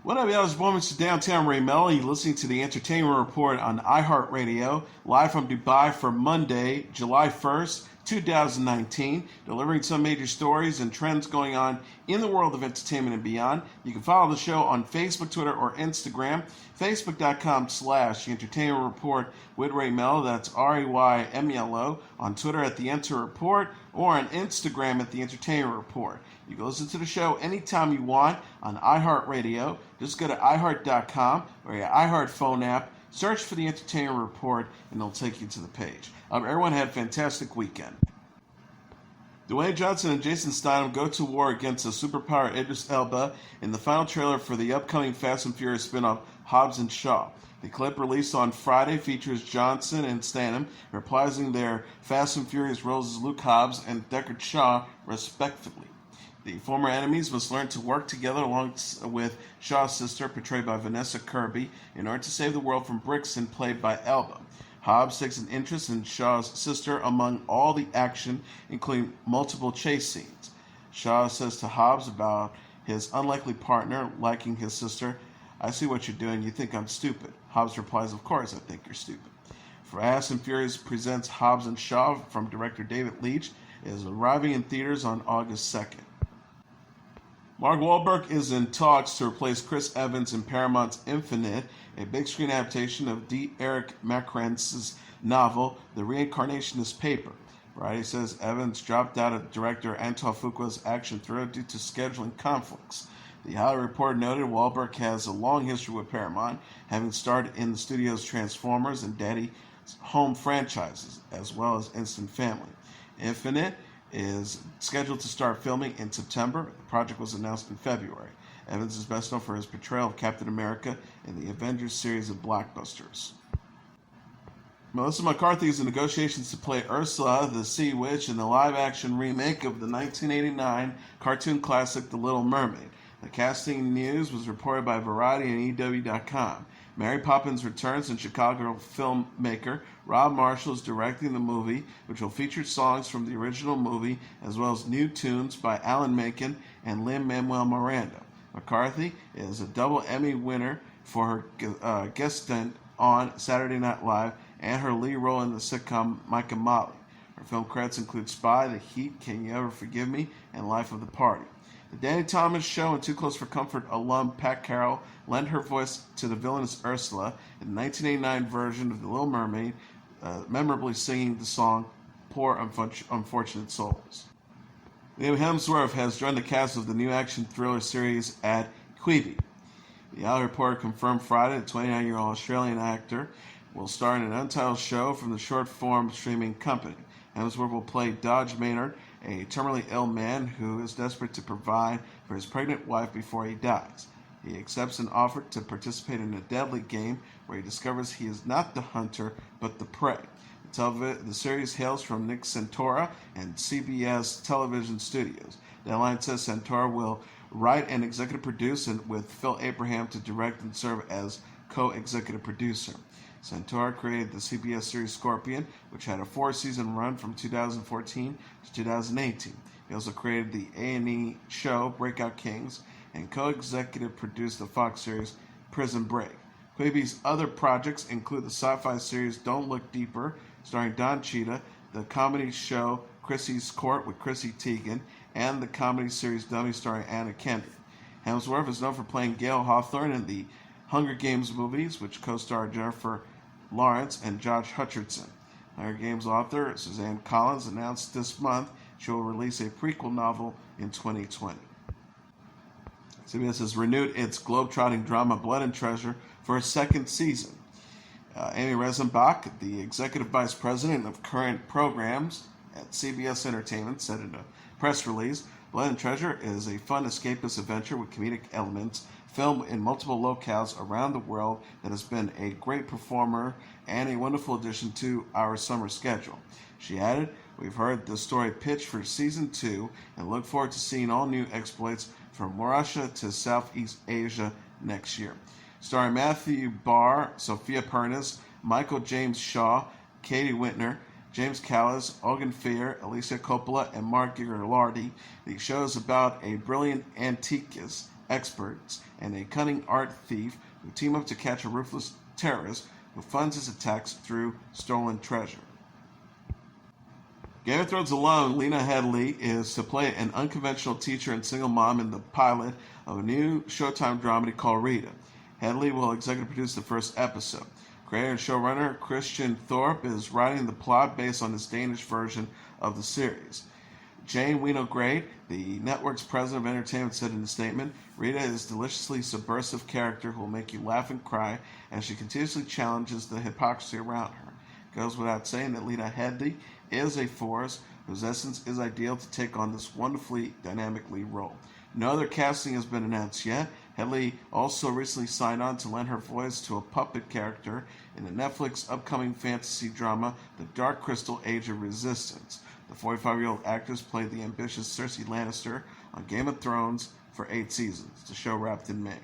What up, y'all? It's Moments to Downtown Ray Melo. You're listening to the Entertainment Report on iHeartRadio, live from Dubai for Monday, July 1st, 2019, delivering some major stories and trends going on in the world of entertainment and beyond. You can follow the show on Facebook, Twitter, or Instagram. Facebook.com/The Entertainment Report with Ray Melo. That's RAYMELO. On Twitter at The Enter Report, or on Instagram at The Entertainment Report. You can listen to the show anytime you want on iHeartRadio. Just go to iHeart.com or your iHeart phone app, search for The Entertainment Report, and it'll take you to the page. Everyone had a fantastic weekend. Dwayne Johnson and Jason Statham go to war against the superpower Idris Elba in the final trailer for the upcoming Fast and Furious spin-off Hobbs Shaw. The clip released on Friday features Johnson and Statham reprising their Fast and Furious roles as Luke Hobbs and Deckard Shaw, respectively. The former enemies must learn to work together along with Shaw's sister, portrayed by Vanessa Kirby, in order to save the world from Brixton, played by Elba. Hobbs takes an interest in Shaw's sister among all the action, including multiple chase scenes. Shaw says to Hobbs about his unlikely partner liking his sister, "I see what you're doing. You think I'm stupid." Hobbs replies, "Of course I think you're stupid." Fast and Furious presents Hobbs and Shaw from director David Leitch is arriving in theaters on August 2nd. Mark Wahlberg is in talks to replace Chris Evans in Paramount's Infinite, a big screen adaptation of D. Eric Macrance's novel, The Reincarnationist Paper. Variety says Evans dropped out of director Anton Fuqua's action thriller due to scheduling conflicts. The Hollywood Reporter noted Wahlberg has a long history with Paramount, having starred in the studio's Transformers and Daddy's Home franchises, as well as Instant Family. Infinite is scheduled to start filming in September. The project was announced in February. Evans is best known for his portrayal of Captain America in the Avengers series of blockbusters. Melissa McCarthy is in negotiations to play Ursula the Sea Witch in the live-action remake of the 1989 cartoon classic The Little Mermaid. The casting news was reported by Variety and EW.com. Mary Poppins returns, and Chicago filmmaker Rob Marshall is directing the movie, which will feature songs from the original movie as well as new tunes by Alan Menken and Lin-Manuel Miranda. McCarthy is a double Emmy winner for her guest stint on Saturday Night Live and her lead role in the sitcom Mike and Molly. Her film credits include Spy, The Heat, Can You Ever Forgive Me, and Life of the Party. The Danny Thomas Show and Too Close for Comfort alum Pat Carroll lent her voice to the villainous Ursula in the 1989 version of The Little Mermaid, memorably singing the song Poor Unfortunate Souls. Liam Hemsworth has joined the cast of the new action thriller series at Quibi. The Hollywood Reporter confirmed Friday the 29-year-old Australian actor will star in an untitled show from the short-form streaming company. Hemsworth will play Dodge Maynard, a terminally ill man who is desperate to provide for his pregnant wife before he dies. He accepts an offer to participate in a deadly game where he discovers he is not the hunter, but the prey. The series hails from Nick Santora and CBS Television Studios. Deadline says Santora will write and executive produce, and with Phil Abraham to direct and serve as co-executive producer. Santora created the CBS series Scorpion, which had a 4-season run from 2014 to 2018. He also created the A&E show Breakout Kings and co-executive produced the Fox series Prison Break. Quibi's other projects include the sci-fi series Don't Look Deeper, starring Don Cheadle, the comedy show Chrissy's Court with Chrissy Teigen, and the comedy series Dummy starring Anna Kendrick. Hemsworth is known for playing Gail Hawthorne in the Hunger Games movies, which co-star Jennifer Lawrence and Josh Hutcherson. Hunger Games author Suzanne Collins announced this month she will release a prequel novel in 2020. CBS has renewed its globe-trotting drama Blood and Treasure for a second season. Amy Rezenbach, the executive vice president of current programs at CBS Entertainment, said in a press release, Blood and Treasure is a fun escapist adventure with comedic elements filmed in multiple locales around the world that has been a great performer and a wonderful addition to our summer schedule. She added, "We've heard the story pitched for season 2 and look forward to seeing all new exploits from Russia to Southeast Asia next year." Starring Matthew Barr, Sophia Pernas, Michael James Shaw, Katie Whitner, James Callis, Ogan Fear, Alicia Coppola, and Mark Gilardi, the show is about a brilliant antiquist experts and a cunning art thief who team up to catch a ruthless terrorist who funds his attacks through stolen treasure. Game of Thrones alum Lena Headey is to play an unconventional teacher and single mom in the pilot of a new Showtime dramedy called Rita. Headey will executive produce the first episode. Creator and showrunner Christian Thorpe is writing the plot based on his Danish version of the series. Jane Winograd, the network's president of entertainment, said in a statement, Rita is a deliciously subversive character who will make you laugh and cry as she continuously challenges the hypocrisy around her. It goes without saying that Lena Headey is a force whose essence is ideal to take on this wonderfully dynamic lead role. No other casting has been announced yet. Headey also recently signed on to lend her voice to a puppet character in the Netflix upcoming fantasy drama, The Dark Crystal Age of Resistance. The 45-year-old actress played the ambitious Cersei Lannister on Game of Thrones for 8 seasons. The show wrapped in May.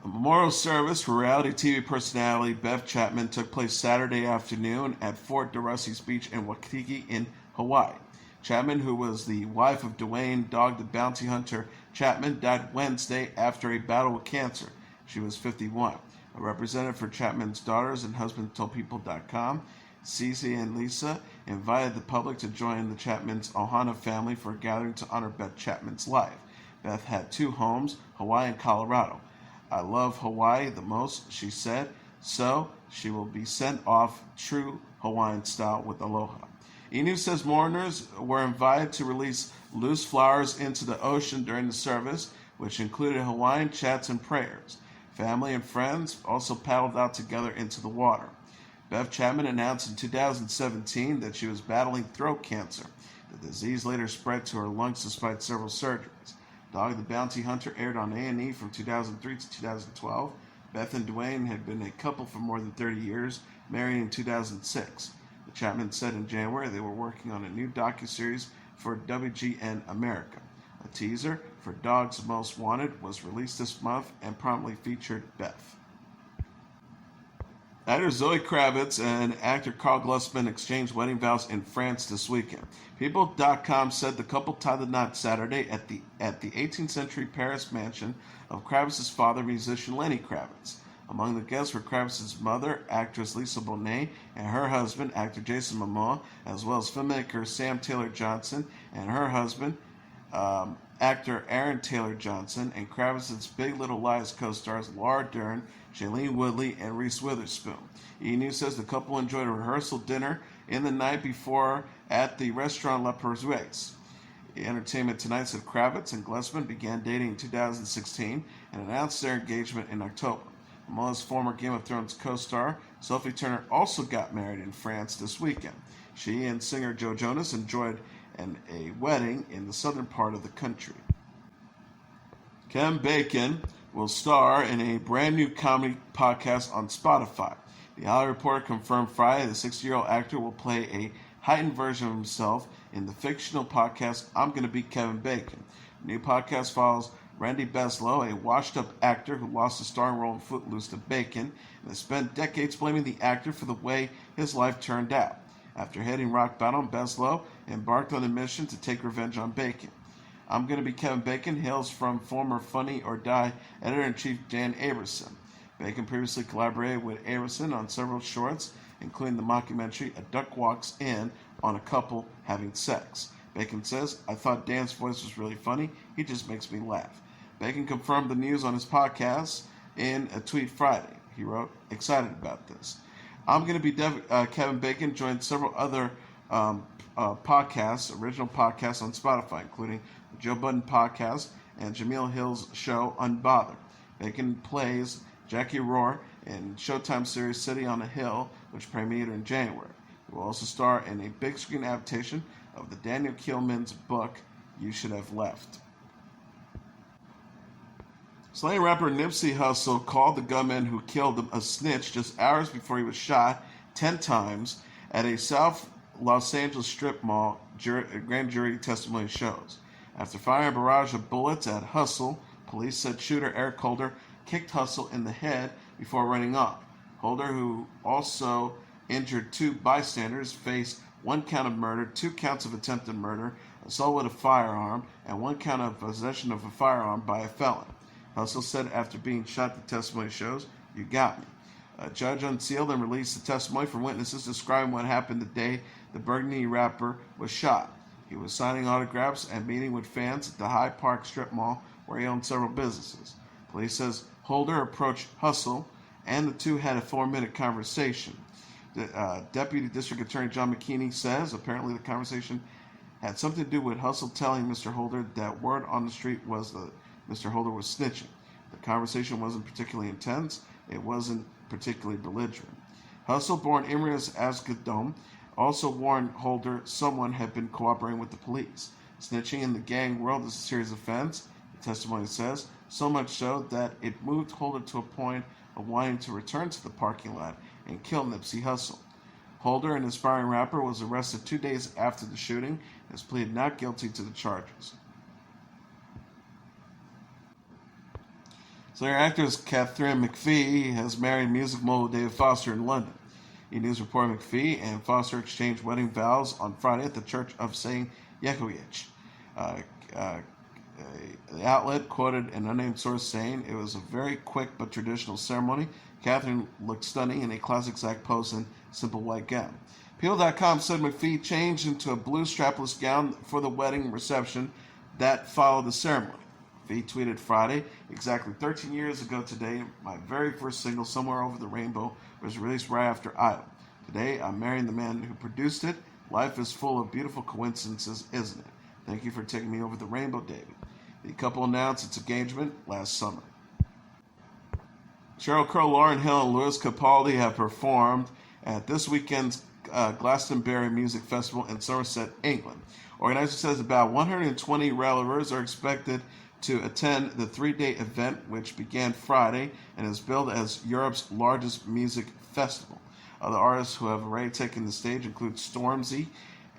A memorial service for reality TV personality Beth Chapman took place Saturday afternoon at Fort DeRussey's Beach in Waikiki in Hawaii. Chapman, who was the wife of Dwayne "Dog the Bounty Hunter" Chapman, died Wednesday after a battle with cancer. She was 51. A representative for Chapman's daughters and husband told People.com, Cece and Lisa invited the public to join the Chapman's Ohana family for a gathering to honor Beth Chapman's life. Beth had 2 homes, Hawaii and Colorado. I love Hawaii the most, she said, so she will be sent off true Hawaiian style with aloha. E-News says mourners were invited to release loose flowers into the ocean during the service, which included Hawaiian chants and prayers. Family and friends also paddled out together into the water. Beth Chapman announced in 2017 that she was battling throat cancer. The disease later spread to her lungs despite several surgeries. Dog the Bounty Hunter aired on A&E from 2003 to 2012. Beth and Dwayne had been a couple for more than 30 years, married in 2006. The Chapman said in January they were working on a new docuseries for WGN America. A teaser for Dogs Most Wanted was released this month and promptly featured Beth. Actor Zoe Kravitz and actor Karl Glusman exchanged wedding vows in France this weekend. People.com said the couple tied the knot Saturday at the 18th century Paris mansion of Kravitz's father, musician Lenny Kravitz. Among the guests were Kravitz's mother, actress Lisa Bonet, and her husband, actor Jason Momoa, as well as filmmaker Sam Taylor Johnson and her husband, actor Aaron Taylor Johnson, and Kravitz's Big Little Lies co-stars Laura Dern, Shailene Woodley, and Reese Witherspoon. E! News says the couple enjoyed a rehearsal dinner in the night before at the restaurant La Persuise. Entertainment Tonight said Kravitz and Glusman began dating in 2016 and announced their engagement in October. Momoa's former Game of Thrones co-star Sophie Turner also got married in France this weekend. She and singer Jonas enjoyed a wedding in the southern part of the country. Kevin Bacon will star in a brand new comedy podcast on Spotify. The Hollywood Reporter confirmed Friday the 60-year-old actor will play a heightened version of himself in the fictional podcast I'm Gonna Be Kevin Bacon. The new podcast follows Randy Beslow, a washed-up actor who lost a starring role in Footloose to Bacon and has spent decades blaming the actor for the way his life turned out. After hitting rock bottom, Beslow embarked on a mission to take revenge on Bacon. I'm Gonna Be Kevin Bacon hails from former Funny or Die editor-in-chief Dan Aberson. Bacon previously collaborated with Aberson on several shorts, including the mockumentary A Duck Walks In on a couple having sex. Bacon says, I thought Dan's voice was really funny. He just makes me laugh. Bacon confirmed the news on his podcast in a tweet Friday. He wrote, excited about this. I'm Gonna Be Kevin Bacon joined several other podcasts, original podcasts on Spotify, including the Joe Budden podcast and Jameel Hill's show Unbothered. Bacon plays Jackie Rohr in Showtime series City on a Hill, which premiered in January. He will also star in a big screen adaptation of the Daniel Keelman's book, You Should Have Left. Slang rapper Nipsey Hussle called the gunman who killed him a snitch just hours before he was shot 10 times at a South Los Angeles strip mall, grand jury testimony shows. After firing a barrage of bullets at Hussle, police said shooter Eric Holder kicked Hussle in the head before running off. Holder, who also injured 2 bystanders, faced 1 count of murder, 2 counts of attempted murder, assault with a firearm, and 1 count of possession of a firearm by a felon. Hussle said after being shot, the testimony shows, "You got me." A judge unsealed and released the testimony from witnesses describing what happened the day the Burgundy rapper was shot. He was signing autographs and meeting with fans at the Hyde Park Strip Mall, where he owned several businesses. Police says Holder approached Hussle, and the two had a 4-minute conversation. The Deputy District Attorney John McKinney says apparently the conversation had something to do with Hussle telling Mr. Holder that word on the street was that Mr. Holder was snitching. The conversation wasn't particularly intense. It wasn't particularly belligerent. Hussle, born Imrius Asgadom, also warned Holder someone had been cooperating with the police. Snitching in the gang world is a serious offense, the testimony says, so much so that it moved Holder to a point of wanting to return to the parking lot and kill Nipsey Hussle. Holder, an aspiring rapper, was arrested 2 days after the shooting and has pleaded not guilty to the charges. Singer actress Katharine McPhee has married music mogul David Foster in London. E-News reporter McPhee and Foster exchanged wedding vows on Friday at the Church of St. Yekovic. The outlet quoted an unnamed source saying it was a very quick but traditional ceremony. Katharine looked stunning in a classic Zach pose and simple white gown. People.com said McPhee changed into a blue strapless gown for the wedding reception that followed the ceremony. McPhee tweeted Friday, exactly 13 years ago today, my very first single, Somewhere Over the Rainbow, was released right after Idol. Today, I'm marrying the man who produced it. Life is full of beautiful coincidences, isn't it? Thank you for taking me over the rainbow, David. The couple announced its engagement last summer. Sheryl Crow, Lauryn Hill, and Lewis Capaldi have performed at this weekend's Glastonbury Music Festival in Somerset, England. Organizers says about 120 revelers are expected to attend the 3-day event, which began Friday and is billed as Europe's largest music festival. Other artists who have already taken the stage include Stormzy,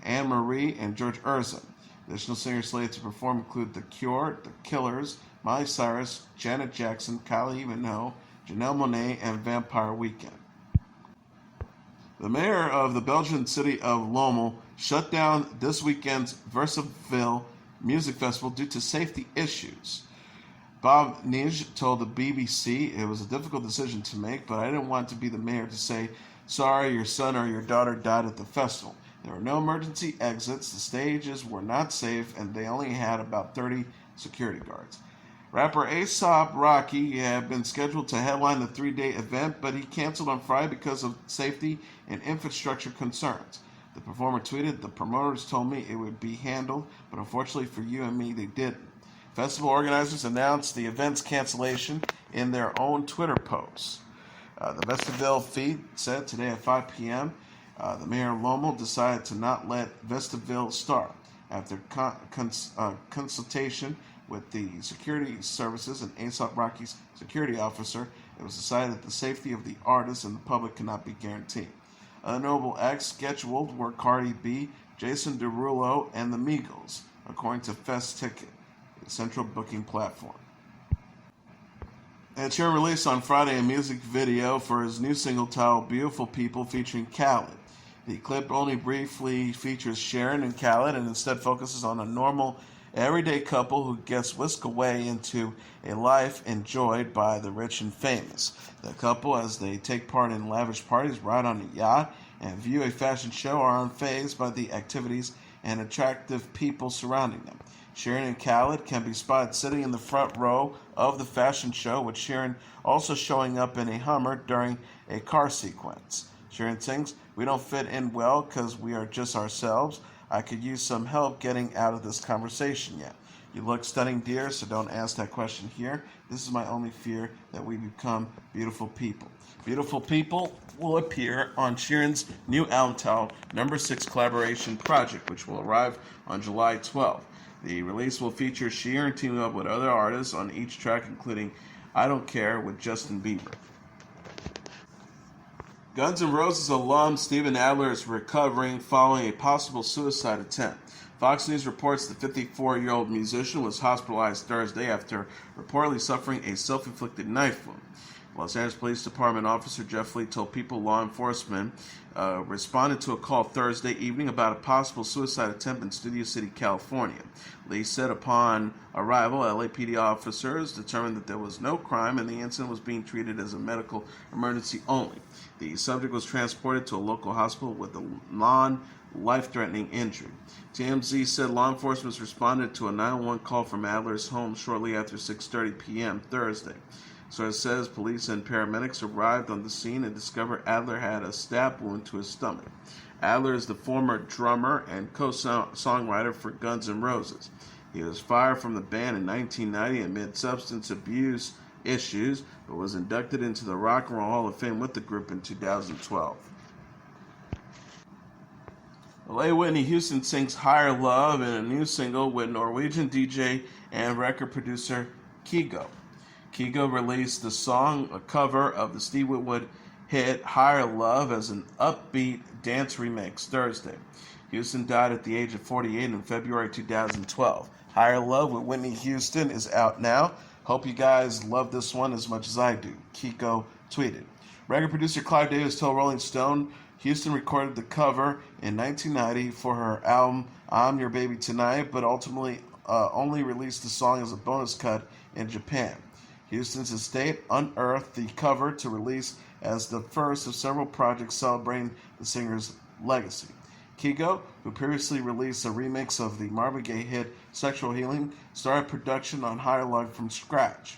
Anne-Marie, and George Urza. Additional singers slated to perform include The Cure, The Killers, Miley Cyrus, Janet Jackson, Kylie Minogue, Janelle Monáe, and Vampire Weekend. The mayor of the Belgian city of Lommel shut down this weekend's VestiVille Music Festival due to safety issues. Bob Nij told the BBC, it was a difficult decision to make, but I didn't want to be the mayor to say, sorry, your son or your daughter died at the festival. There were no emergency exits, the stages were not safe, and they only had about 30 security guards. Rapper A$AP Rocky had been scheduled to headline the 3-day event, but he canceled on Friday because of safety and infrastructure concerns. The performer tweeted, the promoters told me it would be handled, but unfortunately for you and me, they didn't. Festival organizers announced the event's cancellation in their own Twitter posts. The VestiVille feed said today at 5 p.m., the mayor of Lommel decided to not let VestiVille start. After consultation with the security services and A$AP Rocky's security officer, it was decided that the safety of the artists and the public cannot be guaranteed. Other notable acts scheduled were Cardi B, Jason Derulo, and the Migos, according to Fest Ticket, the central booking platform. Ed Sheeran released on Friday a music video for his new single titled Beautiful People featuring Khaled. The clip only briefly features Sheeran and Khaled and instead focuses on a normal, everyday couple who gets whisked away into a life enjoyed by the rich and famous. The couple, as they take part in lavish parties, ride on a yacht, and view a fashion show, are unfazed by the activities and attractive people surrounding them. Sheeran and Khaled can be spotted sitting in the front row of the fashion show, with Sheeran also showing up in a Hummer during a car sequence. Sheeran sings, "We don't fit in well because we are just ourselves. I could use some help getting out of this conversation yet. You look stunning, dear, so don't ask that question here. This is my only fear, that we become beautiful people." Beautiful People will appear on Sheeran's new album titled No. 6 Collaboration Project, which will arrive on July 12th. The release will feature Sheeran teaming up with other artists on each track, including I Don't Care with Justin Bieber. Guns N' Roses alum Steven Adler is recovering following a possible suicide attempt. Fox News reports the 54-year-old musician was hospitalized Thursday after reportedly suffering a self-inflicted knife wound. Los Angeles Police Department officer Jeff Lee told people law enforcement responded to a call Thursday evening about a possible suicide attempt in Studio City, California. Lee said upon arrival, LAPD officers determined that there was no crime and the incident was being treated as a medical emergency only. The subject was transported to a local hospital with a non-life-threatening injury. TMZ said law enforcement responded to a 911 call from Adler's home shortly after 6:30 p.m. Thursday. So it says police and paramedics arrived on the scene and discovered Adler had a stab wound to his stomach. Adler is the former drummer and co-songwriter for Guns N' Roses. He was fired from the band in 1990 amid substance abuse issues, but was inducted into the Rock and Roll Hall of Fame with the group in 2012. LA Whitney Houston sings Higher Love in a new single with Norwegian DJ and record producer Kygo. Kygo released the song, a cover of the Steve Winwood hit Higher Love, as an upbeat dance remix Thursday. Houston died at the age of 48 in February 2012. Higher Love with Whitney Houston is out now. Hope you guys love this one as much as I do. Kygo tweeted. Record producer Clive Davis told Rolling Stone Houston recorded the cover in 1990 for her album I'm Your Baby Tonight, but ultimately only released the song as a bonus cut in Japan. Houston's estate unearthed the cover to release as the first of several projects celebrating the singer's legacy. Kygo, who previously released a remix of the Marvin Gaye hit Sexual Healing, started production on Higher Love from scratch.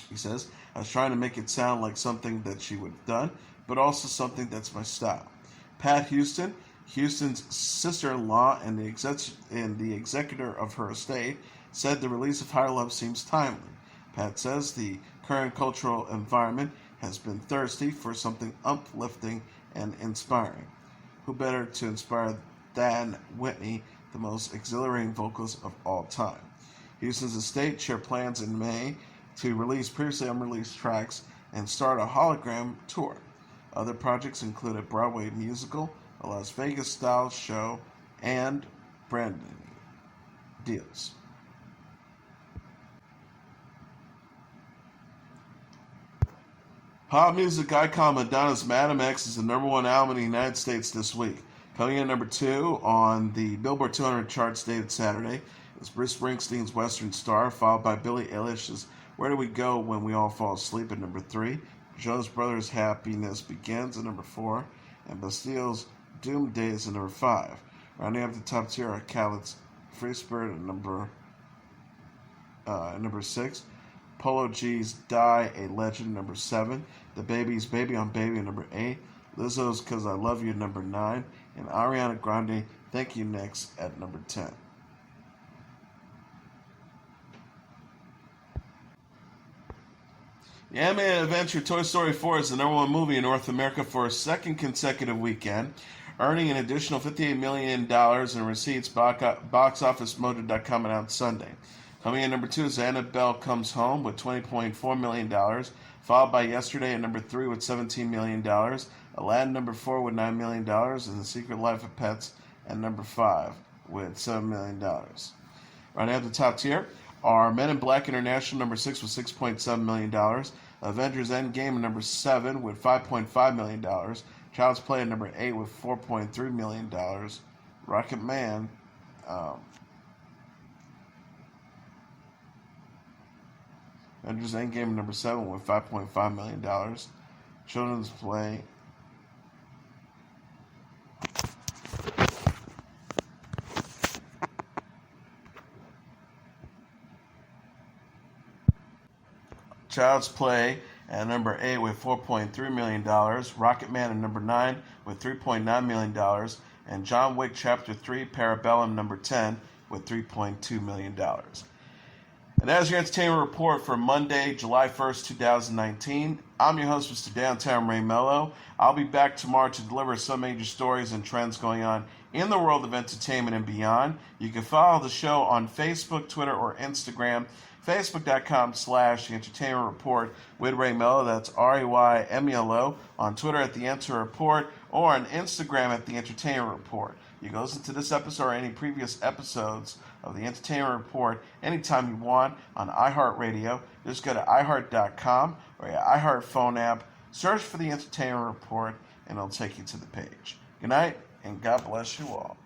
He says, I was trying to make it sound like something that she would have done, but also something that's my style. Pat Houston, Houston's sister-in-law and the executor of her estate, said the release of Higher Love seems timely. Pat says the current cultural environment has been thirsty for something uplifting and inspiring. Who better to inspire than Whitney, the most exhilarating vocalist of all time? Houston's estate shared plans in May to release previously unreleased tracks and start a hologram tour. Other projects include a Broadway musical, a Las Vegas-style show, and branding deals. Pop music icon Madonna's Madam X is the #1 album in the United States this week. Coming in at #2 on the Billboard 200 charts dated Saturday is Bruce Springsteen's Western Star, followed by Billie Eilish's Where Do We Go When We All Fall Asleep at #3, Jonas Brothers' Happiness Begins at #4, and Bastille's Doom Days at #5. Rounding up the top tier are Khaled's Free Spirit at number 6, Polo G's Die a Legend #7, The Baby's Baby on Baby at #8, Lizzo's 'Cause I Love You at #9, and Ariana Grande Thank You Next at #10. The animated adventure Toy Story 4 is the #1 movie in North America for a second consecutive weekend, earning an additional $58 million in receipts, boxofficemojo.com announced Sunday. Coming in #2 is Annabelle Comes Home with $20.4 million, followed by Yesterday at #3 with $17 million, Aladdin #4 with $9 million, and The Secret Life of Pets at #5 with $7 million. Rounding out the top tier are Men in Black International #6 with $6.7 million, Avengers Endgame at #7 with $5.5 million, Child's Play at #8 with $4.3 million, Rocket Man Avengers Endgame at #7 with $5.5 million. Children's Play Child's Play at #8 with $4.3 million. Rocket Man at #9 with $3.9 million. And John Wick Chapter 3 Parabellum #10 with $3.2 million. And that is your entertainment report for Monday, July 1st, 2019. I'm your host, Mr. Downtown Ray Melo. I'll be back tomorrow to deliver some major stories and trends going on in the world of entertainment and beyond. You can follow the show on Facebook, Twitter, or Instagram. Facebook.com/The Entertainment Report with Ray Melo. That's RAYMELO. On Twitter at The Enter Report, or on Instagram at The Entertainment Report. You can listen to this episode or any previous episodes of The Entertainment Report anytime you want on iHeartRadio. Just go to iHeart.com or your iHeart phone app. Search for the Entertainment Report, and it'll take you to the page. Good night, and God bless you all.